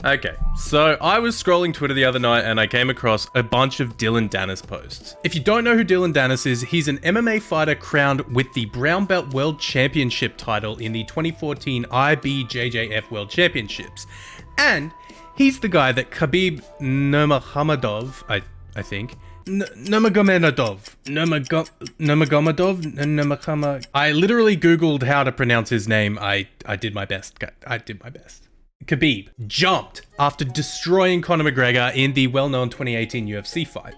Okay, so I was scrolling Twitter the other night and I came across a bunch of Dillon Danis posts. If you don't know who Dillon Danis is, he's an MMA fighter crowned with the Brown Belt World Championship title in the 2014 IBJJF World Championships. And he's the guy that Khabib Nurmagomedov, I think, Nurmagomedov. I literally Googled how to pronounce his name. I did my best. Khabib jumped after destroying Conor McGregor in the well-known 2018 UFC fight.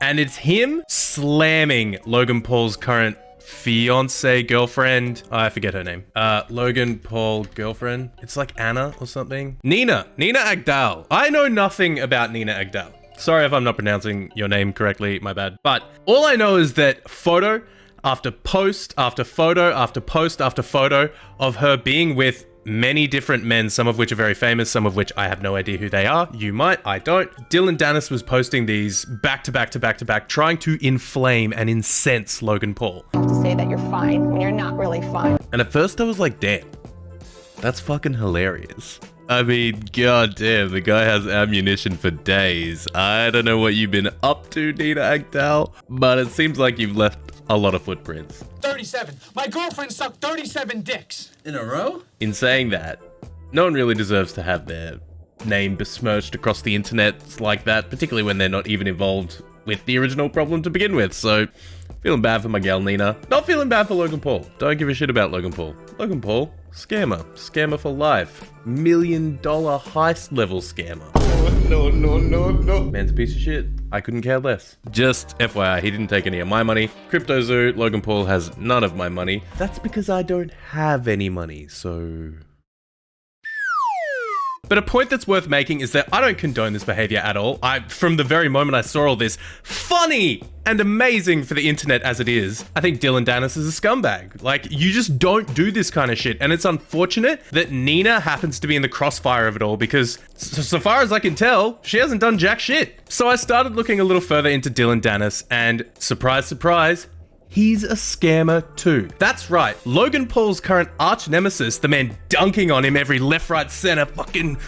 And it's him slamming Logan Paul's current fiance girlfriend. I forget her name. Logan Paul girlfriend. It's like Anna or something. Nina Agdal. I know nothing about Nina Agdal. Sorry if I'm not pronouncing your name correctly, my bad. But all I know is that photo after post after photo after post after photo of her being with many different men, some of which are very famous, some of which I have no idea who they are. You might, I don't. Dillon Danis was posting these back to back to back to back, trying to inflame and incense Logan Paul. To say that you're fine when you're not really fine. And at first I was like, damn, that's fucking hilarious. I mean, goddamn, the guy has ammunition for days. I don't know what you've been up to, Nina Agdal, but it seems like you've left a lot of footprints. 37. My girlfriend sucked 37 dicks. In a row? In saying that, no one really deserves to have their name besmirched across the internet like that, particularly when they're not even involved with the original problem to begin with. So, feeling bad for my gal Nina. Not feeling bad for Logan Paul. Don't give a shit about Logan Paul. Logan Paul, scammer. Scammer for life. $1 million heist level scammer. No. Man's a piece of shit. I couldn't care less. Just FYI, he didn't take any of my money. CryptoZoo, Logan Paul has none of my money. That's because I don't have any money, so... But a point that's worth making is that I don't condone this behavior at all. From the very moment I saw all this, funny and amazing for the internet as it is, I think Dillon Danis is a scumbag. Like, you just don't do this kind of shit. And it's unfortunate that Nina happens to be in the crossfire of it all because, so far as I can tell, she hasn't done jack shit. So I started looking a little further into Dillon Danis and surprise, surprise, he's a scammer too. That's right, Logan Paul's current arch nemesis, the man dunking on him every left, right, center, fucking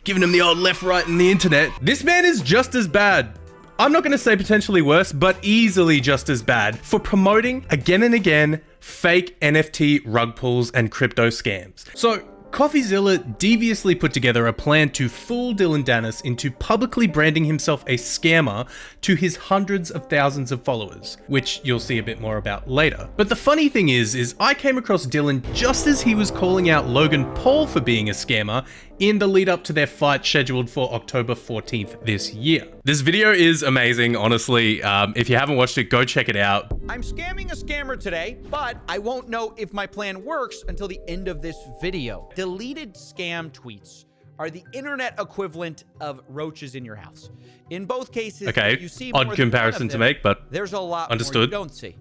giving him the old left, right in the internet. This man is just as bad. I'm not gonna say potentially worse, but easily just as bad for promoting again and again fake NFT rug pulls and crypto scams. So CoffeeZilla deviously put together a plan to fool Dillon Danis into publicly branding himself a scammer to his hundreds of thousands of followers, which you'll see a bit more about later. But the funny thing is I came across Dillon just as he was calling out Logan Paul for being a scammer in the lead up to their fight scheduled for October 14th this year. This video is amazing, honestly. If you haven't watched it, go check it out. I'm scamming a scammer today, but I won't know if my plan works until the end of this video. Deleted scam tweets are the internet equivalent of roaches in your house. In both cases, okay, you see odd comparison to make, but there's a lot understood. more you don't see.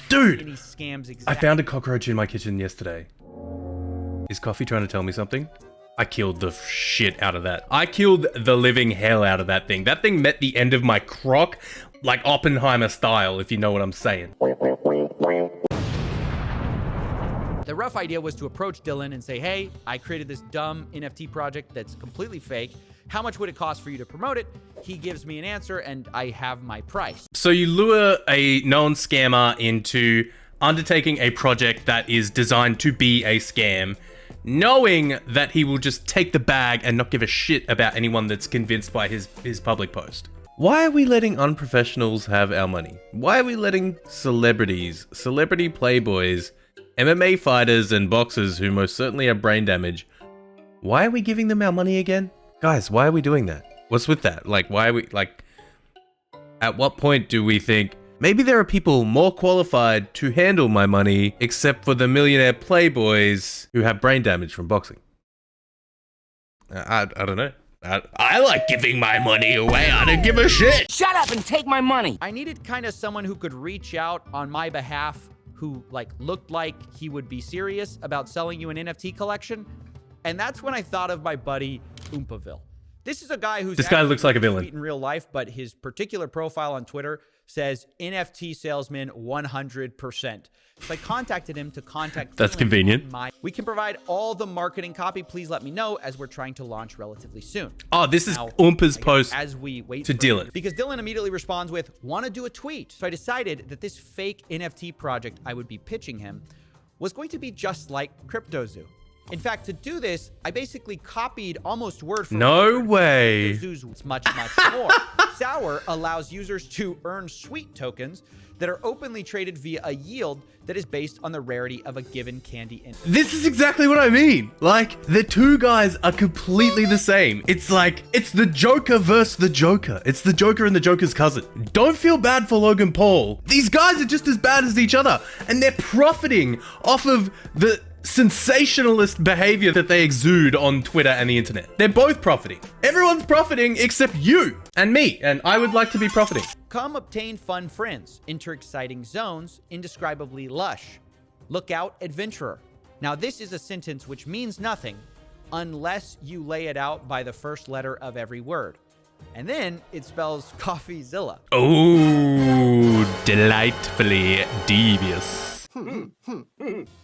Dude, Scams I found a cockroach in my kitchen yesterday. Is Coffee trying to tell me something? I killed the shit out of that. I killed the living hell out of that thing. That thing met the end of my crock like Oppenheimer style, if you know what I'm saying. The rough idea was to approach Dillon and say, hey, I created this dumb NFT project that's completely fake. How much would it cost for you to promote it? He gives me an answer and I have my price. So you lure a known scammer into undertaking a project that is designed to be a scam, knowing that he will just take the bag and not give a shit about anyone that's convinced by his public post. Why are we letting unprofessionals have our money? Why are we letting celebrities, celebrity playboys, MMA fighters and boxers who most certainly have brain damage, why are we giving them our money again? Guys, why are we doing that? What's with that? Like, why are we, like, at what point do we think, maybe there are people more qualified to handle my money except for the millionaire playboys who have brain damage from boxing? I don't know. I like giving my money away. I don't give a shit. Shut up and take my money. I needed kind of someone who could reach out on my behalf, who looked like he would be serious about selling you an NFT collection. And that's when I thought of my buddy Oompaville. This is a guy who's this guy looks like a villain in real life, but his particular profile on Twitter says NFT salesman 100%. So I contacted him to contact That's Dillon convenient. we can provide all the marketing copy. Please let me know, as we're trying to launch relatively soon. Oh, this is Now, Oompa's I guess post as we wait to for Dillon. because Dillon immediately responds with, want to do a tweet. So I decided that this fake NFT project I would be pitching him was going to be just like CryptoZoo. In fact, to do this, I basically copied almost word for No word way. CryptoZoo's much more. Sour allows users to earn sweet tokens that are openly traded via a yield that is based on the rarity of a given candy instance. This is exactly what I mean. Like, the two guys are completely the same. It's like, it's the Joker versus the Joker. It's the Joker and the Joker's cousin. Don't feel bad for Logan Paul. These guys are just as bad as each other, and they're profiting off of the sensationalist behavior that they exude on Twitter and the internet. They're both profiting. Everyone's profiting except you and me, and I would like to be profiting. Come obtain fun friends, enter exciting zones, indescribably lush. Look out, adventurer. Now this is a sentence which means nothing unless you lay it out by the first letter of every word. And then it spells CoffeeZilla. Oh, delightfully devious.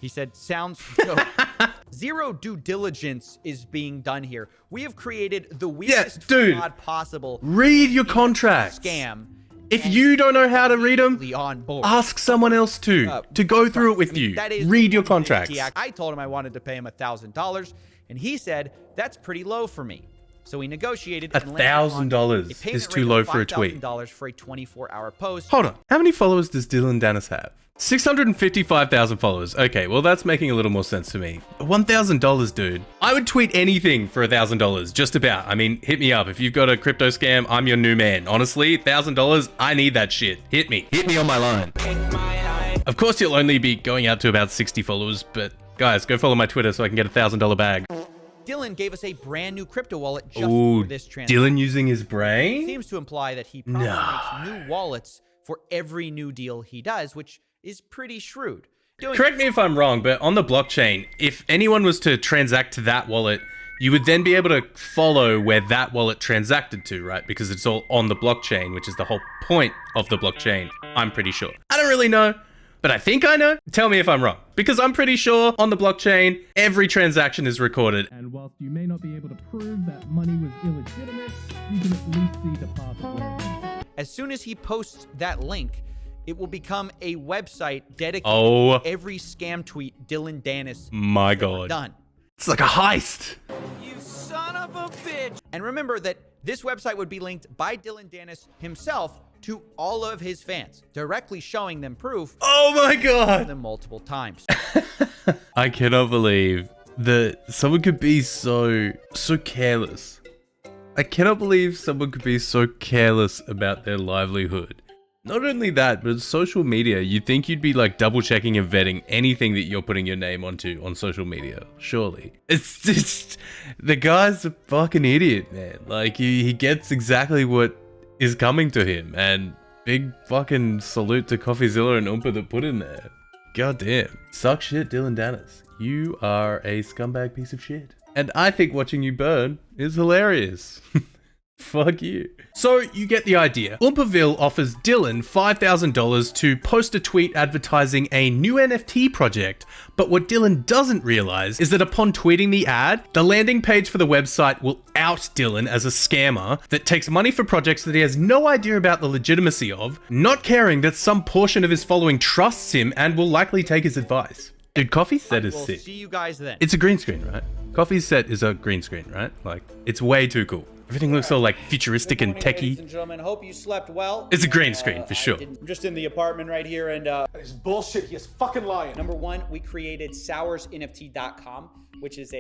He said, sounds dope. Zero due diligence is being done here. We have created the weirdest fraud possible. Read your contracts. Scam. If you don't know how to read them, On board. ask someone else to go through it with you. That is Read your contracts. I told him I wanted to pay him $1,000, and he said that's pretty low for me. So we negotiated. $1,000 is too low for a tweet. $5,000 for a 24-hour post. Hold on. How many followers does Dillon Danis have? 655,000 followers. Okay, well, that's making a little more sense to me. $1,000, dude. I would tweet anything for $1,000, just about. I mean, hit me up. If you've got a crypto scam, I'm your new man. Honestly, $1,000, I need that shit. Hit me. Hit me on my line. Of course, you'll only be going out to about 60 followers, but guys, go follow my Twitter so I can get a $1,000 bag. Dillon gave us a brand new crypto wallet just Ooh, for this transaction. Dillon using his brain? Seems to imply that he probably makes new wallets for every new deal he does, which is pretty shrewd. Correct me if I'm wrong, but on the blockchain, if anyone was to transact to that wallet, you would then be able to follow where that wallet transacted to, right? Because it's all on the blockchain, which is the whole point of the blockchain, I'm pretty sure. I don't really know, but I think I know. Tell me if I'm wrong, because I'm pretty sure on the blockchain, every transaction is recorded. And whilst you may not be able to prove that money was illegitimate, you can at least see the path of where it went. As soon as he posts that link, it will become a website dedicated Oh. to every scam tweet Dillon Danis My has ever God. done. It's like a heist. You son of a bitch! And remember that this website would be linked by Dillon Danis himself to all of his fans, directly showing them proof Oh my God. them multiple times. I cannot believe that someone could be so careless. I cannot believe someone could be so careless about their livelihood. Not only that, but social media, you'd think you'd be like double checking and vetting anything that you're putting your name onto on social media. Surely. It's just, the guy's a fucking idiot, man. Like he gets exactly what is coming to him, and big fucking salute to CoffeeZilla and Oompa that put in there. God damn. Suck shit, Dillon Danis. You are a scumbag piece of shit. And I think watching you burn is hilarious. Fuck you. So you get the idea. Oompaville offers Dillon $5,000 to post a tweet advertising a new NFT project. But what Dillon doesn't realize is that upon tweeting the ad, the landing page for the website will out Dillon as a scammer that takes money for projects that he has no idea about the legitimacy of, not caring that some portion of his following trusts him and will likely take his advice. Dude, Coffee's set is We'll sick. see you guys then. It's a green screen, right? Coffee's set is a green screen, right? Like, it's way too cool. Everything looks all like futuristic and Ladies techie. and gentlemen, hope you slept well. It's a green screen for sure. I'm just in the apartment right here, and It's bullshit. He is fucking lying. number one, we created soursnft.com, which is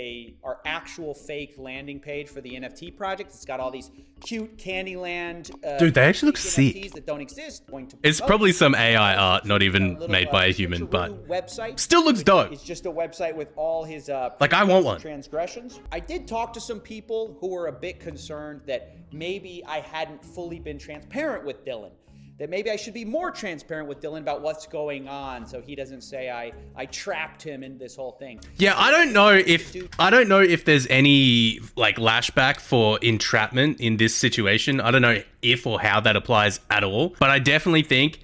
our actual fake landing page for the NFT project. It's got all these cute Candyland Dude, they actually look NFTs sick. that don't exist. Going to It's promote. probably some AI art, not even Little, made by a human, switcheroo but website. still looks dope. It's just a website with all his Like, I want one. transgressions. I did talk to some people who were a bit concerned that maybe I hadn't fully been transparent with Dillon. that maybe I should be more transparent with Dillon about what's going on, so he doesn't say I trapped him in this whole thing. Yeah, I don't know if there's any like lashback for entrapment in this situation. I don't know if or how that applies at all, but I definitely think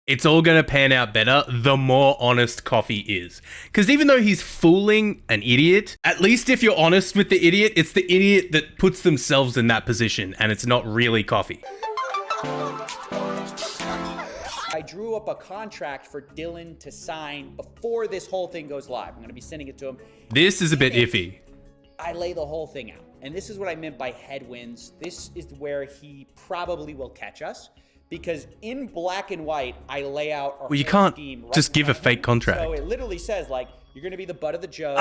it's all going to pan out better the more honest Coffee is. Because even though he's fooling an idiot, at least if you're honest with the idiot, it's the idiot that puts themselves in that position, and it's not really Coffee. I drew up a contract for Dillon to sign before this whole thing goes live. I'm going to be sending it to him. This is a bit iffy. I lay the whole thing out. And this is what I meant by headwinds. This is where he probably will catch us. Because in black and white, I lay out our Well, you whole can't scheme right just give a fake contract. So it literally says, like, you're going to be the butt of the joke.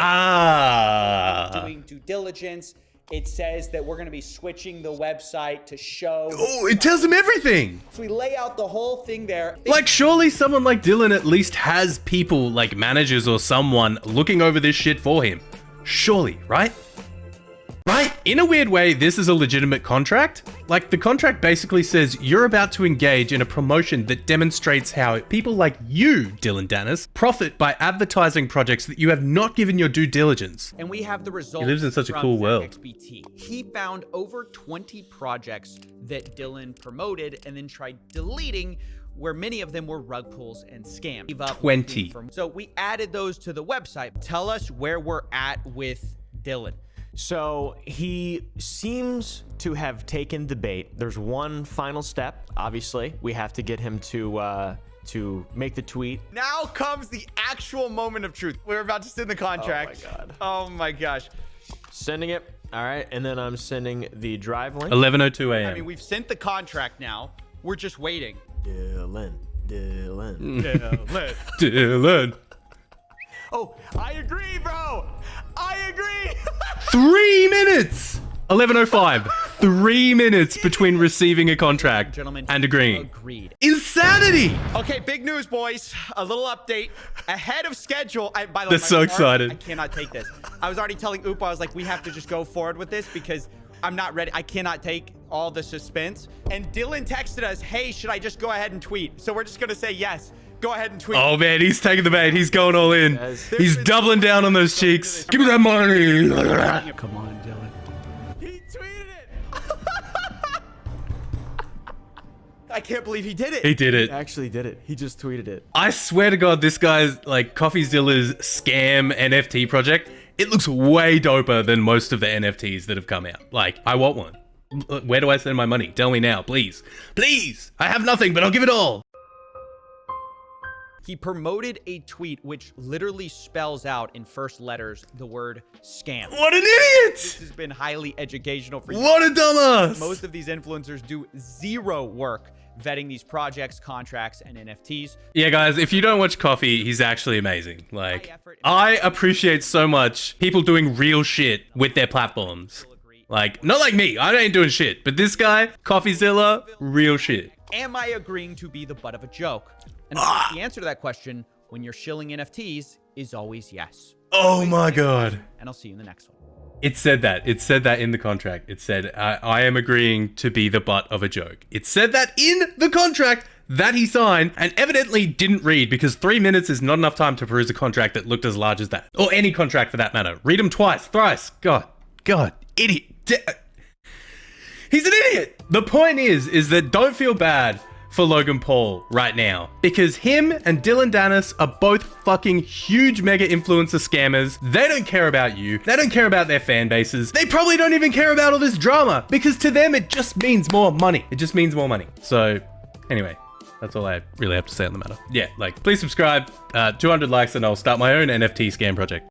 Doing due diligence. It says that we're going to be switching the website to show. Oh, it tells him everything. So we lay out the whole thing there. Like, surely someone like Dillon at least has people like managers or someone looking over this shit for him. Surely, right? Right? In a weird way, this is a legitimate contract. Like, the contract basically says you're about to engage in a promotion that demonstrates how people like you, Dillon Danis, profit by advertising projects that you have not given your due diligence. And we have the results. He lives in such a from cool world. XBT. He found over 20 projects that Dillon promoted and then tried deleting, where many of them were rug pulls and scams. 20. So we added those to the website. Tell us where we're at with Dillon. So he seems to have taken the bait. There's one final step. Obviously, we have to get him to make the tweet. Now comes the actual moment of truth. We're about to send the contract. Oh my god. Oh my gosh. Sending it. All right, and then I'm sending the drive link. 11:02 a.m. I mean, we've sent the contract now. We're just waiting. Dillon. Dillon. Oh, I agree, bro. I agree. 3 minutes. 11:05. 3 minutes between receiving a contract Gentlemen, and agreeing. Agreed. Insanity. Okay, big news, boys. A little update. Ahead of schedule. By the way, They're so my heart, excited. I cannot take this. I was already telling Upa, I was like, we have to just go forward with this because I'm not ready. I cannot take all the suspense. And Dillon texted us, hey, should I just go ahead and tweet? So we're just going to say yes. Go ahead and tweet. Oh man, he's taking the bait. He's going all in. He's doubling down on those cheeks. Give me that money. Come on, Dillon. He tweeted it. I can't believe he did it. He did it. He actually did it. He just tweeted it. I swear to God, this guy's like CoffeeZilla's scam NFT project. It looks way doper than most of the NFTs that have come out. Like, I want one. Where do I send my money? Tell me now, please. Please. I have nothing, but I'll give it all. He promoted a tweet which literally spells out in first letters the word scam. What an idiot! This has been highly educational for you. What a dumbass! Most of these influencers do zero work vetting these projects, contracts, and NFTs. Yeah, guys, if you don't watch Coffee, he's actually amazing. Like, I appreciate so much people doing real shit with their platforms. Like, not like me. I ain't doing shit. But this guy, CoffeeZilla, real shit. Am I agreeing to be the butt of a joke? And the answer to that question, when you're shilling NFTs, is always yes. Oh my God. And I'll see you in the next one. It said that. It said that in the contract. It said, I am agreeing to be the butt of a joke. It said that in the contract that he signed and evidently didn't read because 3 minutes is not enough time to peruse a contract that looked as large as that. Or any contract for that matter. Read them twice, thrice. God, idiot. He's an idiot. The point is that don't feel bad for Logan Paul right now because him and Dillon Danis are both fucking huge mega influencer scammers. They don't care about you. They don't care about their fan bases. They probably don't even care about all this drama because to them it just means more money. It just means more money. So anyway, that's all I really have to say on the matter. Yeah, like please subscribe, 200 likes and I'll start my own NFT scam project.